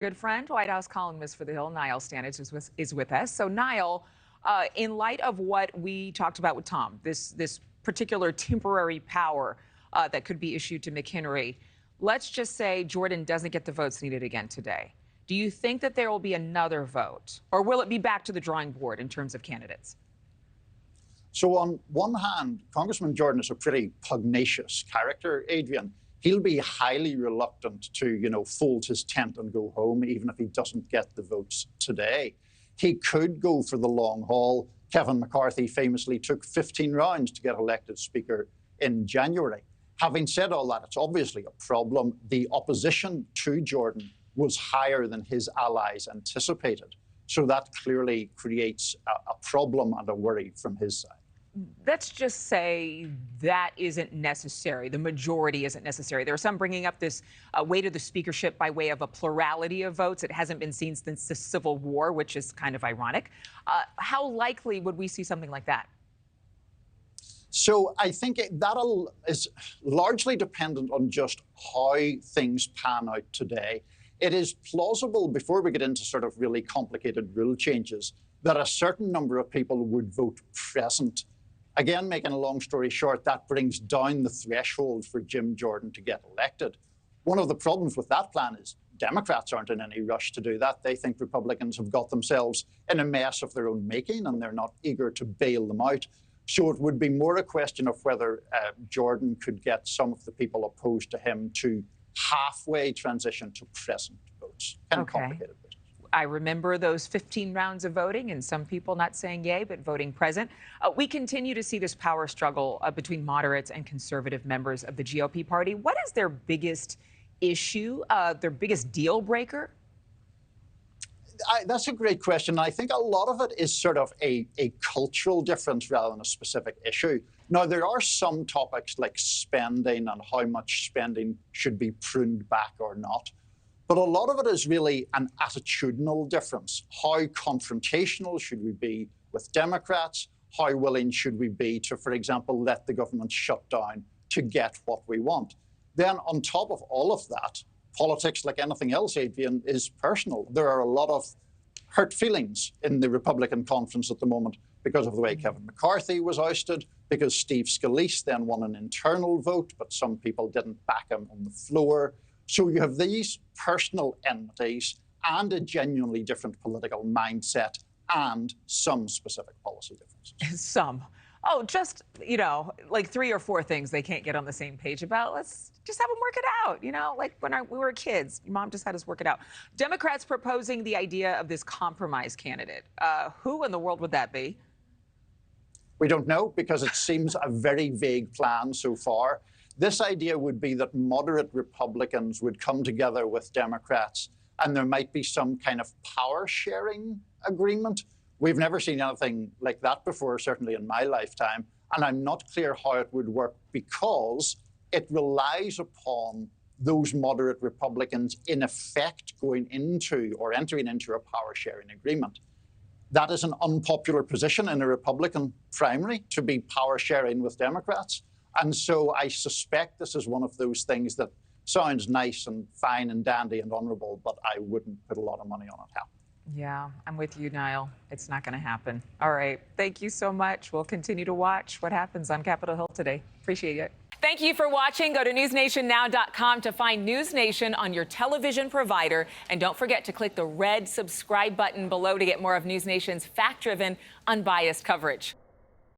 Good friend, White House columnist for The Hill, Niall Stanage, is with us. So, Niall, in light of what we talked about with Tom, this particular temporary power that could be issued to McHenry, let's just say Jordan doesn't get the votes needed again today. Do you think that there will be another vote, or will it be back to the drawing board in terms of candidates? So on one hand, Congressman Jordan is a pretty pugnacious character, Adrienne. He'll be highly reluctant to, fold his tent and go home, even if he doesn't get the votes today. He could go for the long haul. Kevin McCarthy famously took 15 rounds to get elected Speaker in January. Having said all that, it's obviously a problem. The opposition to Jordan was higher than his allies anticipated. So that clearly creates a problem and a worry from his side. Let's just say that isn't necessary. The majority isn't necessary. There are some bringing up this weight of the speakership by way of a plurality of votes. It hasn't been seen since the Civil War, which is kind of ironic. How likely would we see something like that? So I think that is largely dependent on just how things pan out today. It is plausible, before we get into sort of really complicated rule changes, that a certain number of people would vote present. Again, making a long story short, that brings down the threshold for Jim Jordan to get elected. One of the problems with that plan is Democrats aren't in any rush to do that. They think Republicans have got themselves in a mess of their own making, and they're not eager to bail them out. So it would be more a question of whether Jordan could get some of the people opposed to him to halfway transition to present votes. Kind of complicated business. I remember those 15 rounds of voting and some people not saying yay, but voting present. We continue to see this power struggle between moderates and conservative members of the GOP party. What is their biggest issue, their biggest deal breaker? That's a great question. I think a lot of it is sort of a cultural difference rather than a specific issue. Now, there are some topics like spending and how much spending should be pruned back or not. But a lot of it is really an attitudinal difference. How confrontational should we be with Democrats? How willing should we be to, for example, let the government shut down to get what we want? Then on top of all of that, politics, like anything else, Adrienne, is personal. There are a lot of hurt feelings in the Republican conference at the moment because of the way Kevin McCarthy was ousted, because Steve Scalise then won an internal vote, but some people didn't back him on the floor. So you have these personal enmities and a genuinely different political mindset and some specific policy differences. Some. Oh, just, like 3 or 4 things they can't get on the same page about. Let's just have them work it out, like when we were kids. Mom just had us work it out. Democrats proposing the idea of this compromise candidate. Who in the world would that be? We don't know, because it seems a very vague plan so far. This idea would be that moderate Republicans would come together with Democrats and there might be some kind of power-sharing agreement. We've never seen anything like that before, certainly in my lifetime, and I'm not clear how it would work because it relies upon those moderate Republicans in effect going into or entering into a power-sharing agreement. That is an unpopular position in a Republican primary, to be power-sharing with Democrats. And so I suspect this is one of those things that sounds nice and fine and dandy and honorable, but I wouldn't put a lot of money on it happening. Yeah, I'm with you, Niall. It's not going to happen. All right. Thank you so much. We'll continue to watch what happens on Capitol Hill today. Appreciate it. Thank you for watching. Go to newsnationnow.com to find NewsNation on your television provider. And don't forget to click the red subscribe button below to get more of NewsNation's fact-driven, unbiased coverage.